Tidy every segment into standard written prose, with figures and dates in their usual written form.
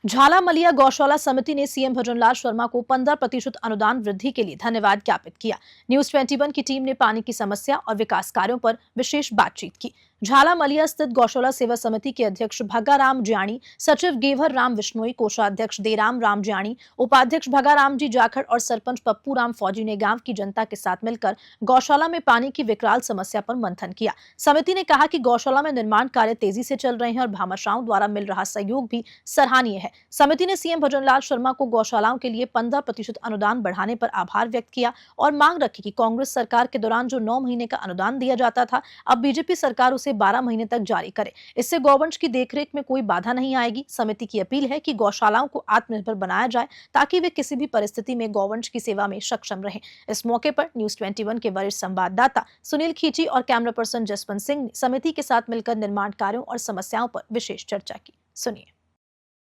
झालामलिया गौशाला समिति ने सीएम भजनलाल शर्मा को 15% अनुदान वृद्धि के लिए धन्यवाद ज्ञापित किया। न्यूज 21 की टीम ने पानी की समस्या और विकास कार्यों पर विशेष बातचीत की। झालामलिया स्थित गौशाला सेवा समिति के अध्यक्ष भगाराम ज्याणी, सचिव गेवर राम विश्नोई, कोषाध्यक्ष देराम राम ज्याणी, उपाध्यक्ष भगाराम जी जाखड़ और सरपंच पप्पू राम फौजी ने गांव की जनता के साथ मिलकर गौशाला में पानी की विकराल समस्या पर मंथन किया। समिति ने कहा कि गौशाला में निर्माण कार्य तेजी से चल रहे हैं और भामाशाहों द्वारा मिल रहा सहयोग भी सराहनीय है। समिति ने सीएम भजनलाल शर्मा को गौशालाओं के लिए 15% अनुदान बढ़ाने पर आभार व्यक्त किया और मांग रखी कि कांग्रेस सरकार के दौरान जो 9 महीने का अनुदान दिया जाता था, अब बीजेपी सरकार उसे 12 महीने तक जारी करे। इससे गौवंश की देखरेख में कोई बाधा नहीं आएगी। समिति की अपील है कि गौशालाओं को आत्मनिर्भर बनाया जाए ताकि वे किसी भी परिस्थिति में गौवंश की सेवा में सक्षम रहें। इस मौके पर न्यूज 21 के वरिष्ठ संवाददाता सुनील खींची और कैमरा पर्सन जसवंत सिंह ने समिति के साथ मिलकर निर्माण कार्यों और समस्याओं पर विशेष चर्चा की। सुनिए।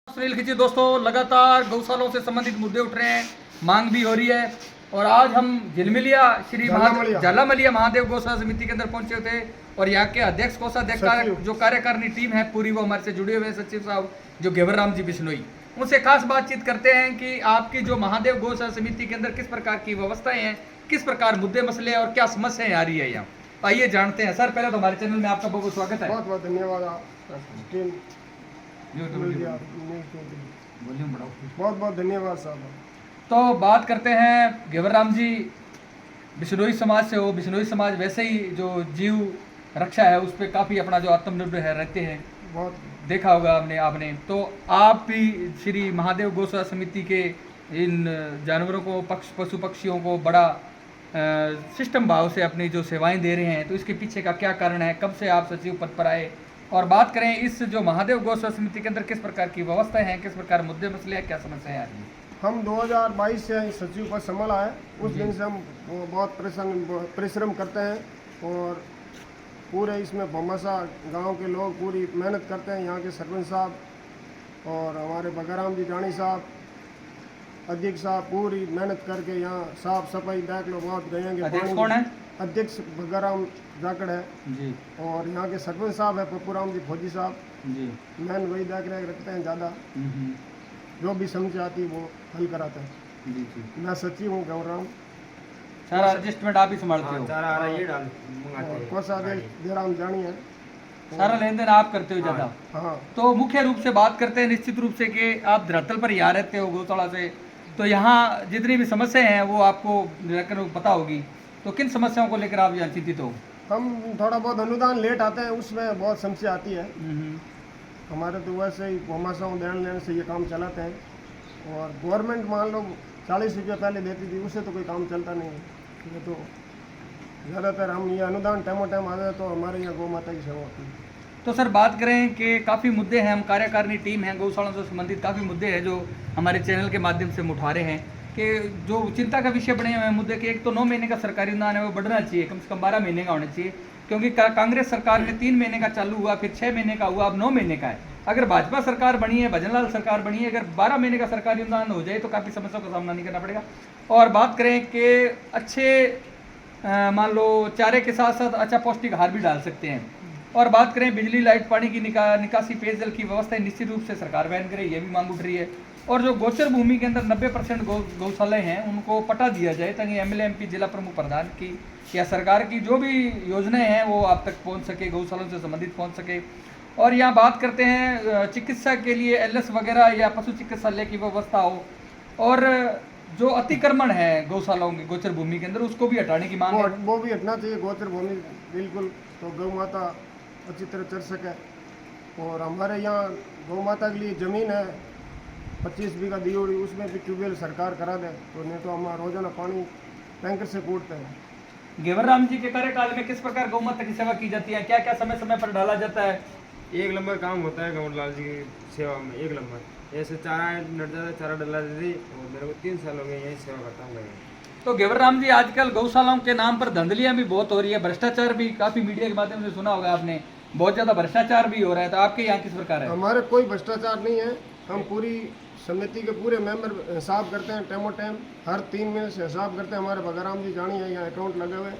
सुनील खींची। दोस्तों, लगातार गौशालों से संबंधित मुद्दे उठ रहे हैं, मांग भी हो रही है और आज हम झालामलिया महादेव गौशाला समिति के अंदर पहुंचे थे और यहाँ के अध्यक्ष कोषाध्यक्ष जो कार्यकारिणी टीम है पूरी, वो हमारे से जुड़े हुए सचिव साहब जो गेवर राम जी बिश्नोई, उनसे खास बातचीत करते हैं कि आपकी जो महादेव गौशाला समिति के अंदर किस प्रकार की व्यवस्थाएं हैं, किस प्रकार मुद्दे मसले और क्या समस्याएं आ रही है यहाँ। आइए जानते हैं। सर, पहले तो हमारे चैनल में आपका बहुत स्वागत है। बहुत बहुत धन्यवाद। बहुत बहुत धन्यवाद साहब। तो बात करते हैं गेवर राम जी, बिश्नोई समाज से हो। बिश्नोई समाज वैसे ही जो जीव रक्षा है उस पर काफ़ी अपना जो आत्मनिर्भर है रहते हैं, बहुत देखा होगा आपने। तो आप भी श्री महादेव गौशाला समिति के इन जानवरों को, पशु पक्षियों को बड़ा सिस्टम भाव से अपनी जो सेवाएं दे रहे हैं, तो इसके पीछे का क्या कारण है, कब से आप सचिव पद पर आए, और बात करें इस जो महादेव गौशाला समिति के अंदर किस प्रकार की व्यवस्थाएं हैं, किस प्रकार मुद्दे मसले हैं, क्या समस्याएं आ रही हैं। हम 2022 से सचिव पद संभाला है, उस दिन से हम बहुत परिश्रम करते हैं और पूरे इसमें भमाशा गांव के लोग पूरी मेहनत करते हैं। यहाँ के सरपंच साहब और हमारे भगाराम जी जानी साहब, अध्यक्ष साहब पूरी मेहनत करके यहाँ साफ सफाई देख लो, बहुत गएंगे। अध्यक्ष कौन है? अध्यक्ष भगाराम जाकड़ है जी। और यहाँ के सरपंच साहब है पप्पू राम जी फौजी साहब जी। मैन वही देख रेख रखते हैं ज़्यादा। जो भी समझ आती है वो हल कराते हैं। जी जी। मैं सचिव हूँ गौराम, सारा एडजस्टमेंट आप ही संभालते हो? कोषाध्यक्ष देराम जानी है, सारा लेन देन आप करते हो ज़्यादा? हाँ। तो मुख्य रूप से बात करते हैं निश्चित रूप से कि आप धरातल पर यहाँ रहते हो गौशाला से, तो यहाँ जितनी भी समस्याएं हैं वो आपको निराकरण पता होगी। तो किन समस्याओं को लेकर आप यहाँ चिंतित हो? हम थोड़ा बहुत अनुदान लेट आते हैं, उसमें बहुत समस्या आती है। हमारे तो वैसे ही भमाशाओं देने लेने से ये काम चलाते हैं और गवर्नमेंट मान लो 40 रुपया पहले देती थी, उससे तो कोई काम चलता नहीं है। ये तो ज़्यादातर हम ये अनुदान टाइमों टाइम आ जाए तो हमारे यहाँ गौ माता की सेवा होती है। तो सर, बात करें कि काफ़ी मुद्दे हैं, हम कार्यकारिणी टीम है गौशाला से संबंधित काफ़ी मुद्दे हैं जो हमारे चैनल के माध्यम से हम उठा रहे हैं कि जो चिंता का विषय बने हुए हैं मुद्दे के। एक तो 9 महीने का सरकारी अनुदान है वो बढ़ना चाहिए, कम से कम 12 महीने का होना चाहिए, क्योंकि कांग्रेस सरकार में 3 महीने का चालू हुआ, फिर 6 महीने का हुआ, अब 9 महीने का है। अगर भाजपा सरकार बनी है, भजनलाल सरकार बनी है, अगर 12 महीने का सरकारी अनुदान हो जाए तो काफ़ी समस्याओं का सामना नहीं करना पड़ेगा। और बात करें कि अच्छे मान लो चारे के साथ साथ अच्छा पौष्टिक आहार भी डाल सकते हैं। और बात करें बिजली, लाइट, पानी की निकासी, पेयजल की व्यवस्था निश्चित रूप से सरकार वहन करे, ये भी मांग उठ रही है। और जो गोचर भूमि के अंदर 90% गौशालाएँ हैं उनको पटा दिया जाए ताकि एमएलए, एमपी, जिला प्रमुख, प्रधान की या सरकार की जो भी योजनाएं हैं वो आप तक पहुंच सके, गौशालों से संबंधित पहुंच सके। और यहाँ बात करते हैं चिकित्सा के लिए एलएस वगैरह या पशु चिकित्सालय की व्यवस्था हो, और जो अतिक्रमण है गौशालाओं के गोचर भूमि के अंदर उसको भी हटाने की मांग है। वो भी हटना चाहिए गोचर भूमि बिल्कुल, तो गौ माता अच्छी तरह चल सके। और हमारे यहाँ गौ माता के लिए ज़मीन है 25 बीघा दी हुई, उसमें भी ट्यूबवेल सरकार करा दे, तो नहीं तो हम रोजाना पानी टैंकर से कूटते हैं। गेवर राम जी के कार्यकाल में किस प्रकार गौ माता की सेवा की जाती है, क्या क्या समय समय पर डाला जाता है? एक नंबर काम होता है गौरलाल जी की सेवा में, एक नंबर। ऐसे चारा नट जाता, चारा डला देती और मेरे को 3 साल हो गए यही सेवा करता हूँ मैं। तो गेवर राम जी, आजकल गौशालाओं के नाम पर धंधलियाँ भी बहुत हो रही है, भ्रष्टाचार भी काफ़ी मीडिया के माध्यम से सुना होगा आपने, बहुत ज़्यादा भ्रष्टाचार भी हो रहा है, तो आपके यहाँ किस प्रकार है? हमारे कोई भ्रष्टाचार नहीं है, हम पूरी समिति के पूरे मेंबर हिसाब करते हैं टाइमों टाइम, हर 3 महीने से हिसाब करते हैं। हमारे भगाराम जी जानी है, यहाँ अकाउंट लगे हुए,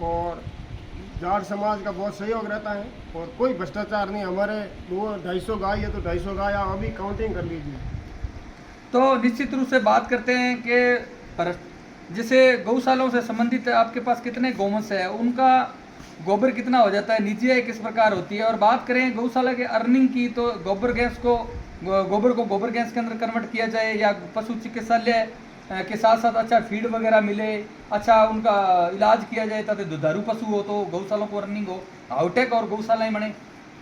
और जाट समाज का बहुत सहयोग रहता है और कोई भ्रष्टाचार नहीं। हमारे 250 गाय है तो 250 गाय आप अभी काउंटिंग कर लीजिए। तो निश्चित रूप से बात करते हैं कि जैसे गौशालाओं से संबंधित आपके पास कितने गौवंश है, उनका गोबर कितना हो जाता है, नीचे किस प्रकार होती है। और बात करें गौशाला के अर्निंग की, तो गोबर को गोबर गैस के अंदर कन्वर्ट किया जाए या पशु चिकित्सालय के साथ साथ अच्छा फीड वगैरह मिले, अच्छा उनका इलाज किया जाए ताकि दुधारू पशु हो तो गौशालों को अर्निंग हो, हाईटेक और गौशालाएं बने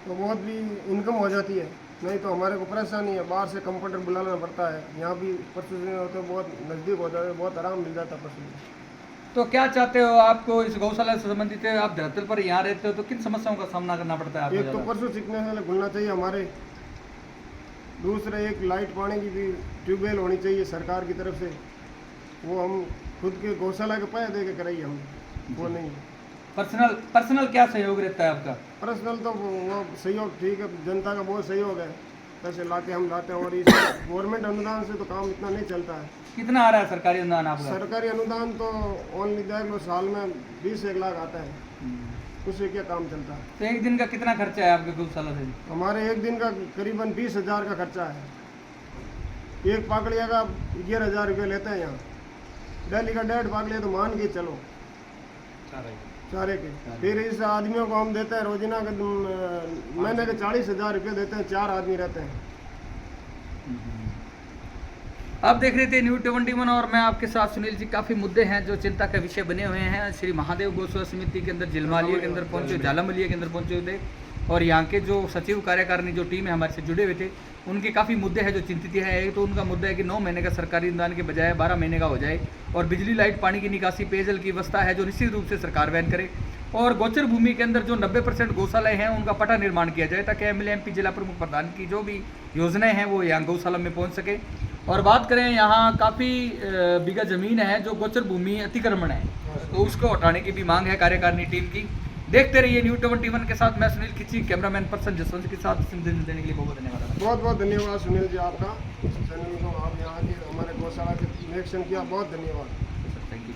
तो बहुत भी इनकम हो जाती है। नहीं तो हमारे को परेशानी है, बाहर से कंप्यूटर बुलाना पड़ता है, यहाँ भी पशु होते बहुत नज़दीक हो जाते, बहुत आराम मिल जाता है पशु। तो क्या चाहते हो आपको इस गौशाला से संबंधित है, आप धरती पर यहाँ रहते हो तो किन समस्याओं का सामना करना पड़ता है आपको? एक तो पशु चिकित्सालय खुलना चाहिए हमारे, दूसरा एक लाइट पानी की भी ट्यूबवेल होनी चाहिए सरकार की तरफ से, वो हम खुद के गौशाला के पैसे दे के कराइए, हम वो नहीं। पर्सनल क्या सहयोग रहता है आपका? पर्सनल तो वो सहयोग ठीक है, जनता का बहुत सहयोग है, पैसे लाते हम लाते हैं। और इस गवर्नमेंट अनुदान से तो काम इतना नहीं चलता है। कितना आ रहा है सरकारी अनुदान आपका? सरकारी अनुदान तो ओनली देख लो साल में 20-1 लाख आता है, उससे क्या काम चलता है। तो एक दिन का कितना खर्चा है आपके गौशाला से? हमारे एक दिन का करीबन 20,000 का खर्चा है। एक पाकड़िया का 11,000 रुपये लेते हैं यहाँ, डेली का 1.5 पाकड़िया तो मान के चलो चारे के। फिर इस आदमियों को हम देते हैं रोजाना के महीने के 40,000 रुपये देते हैं, 4 आदमी रहते हैं। आप देख रहे थे न्यूज़ 21 और मैं आपके साथ सुनील जी। काफ़ी मुद्दे हैं जो चिंता का विषय बने हुए हैं। श्री महादेव गौसेवा समिति के अंदर झिलमालिया के अंदर पहुंचे, झालामलिया के अंदर पहुंचे हुए थे और यहाँ के जो सचिव कार्यकारिणी जो टीम है हमारे से जुड़े हुए थे, उनके काफ़ी मुद्दे हैं जो चिंतित है। एक तो उनका मुद्दा है कि 9 महीने का सरकारी अनुदान के बजाय 12 महीने का हो जाए और बिजली लाइट पानी की निकासी पेयजल की व्यवस्था है जो निश्चित रूप से सरकार वहन करे और गोचर भूमि के अंदर जो 90% गौशालाएं हैं उनका पट्टा निर्माण किया जाए ताकि एमएलए एमपी जिला प्रमुख प्रधान की जो भी योजनाएं हैं वो यहाँ गौशाला में पहुँच सके। और बात करें यहाँ काफ़ी बीघा जमीन है जो गोचर भूमि अतिक्रमण है, तो उसको हटाने की भी मांग है कार्यकारिणी टीम की। देखते रहिए न्यूज़ 21 के साथ। मैं सुनील खिची, कैमरामैन पर्सन जसवंत के साथ देने के लिए बहुत धन्यवाद। बहुत बहुत धन्यवाद सुनील जी आपका, चैनल को आप यहाँ के हमारे गौशाला के निरीक्षण किया, बहुत धन्यवाद। Thank you.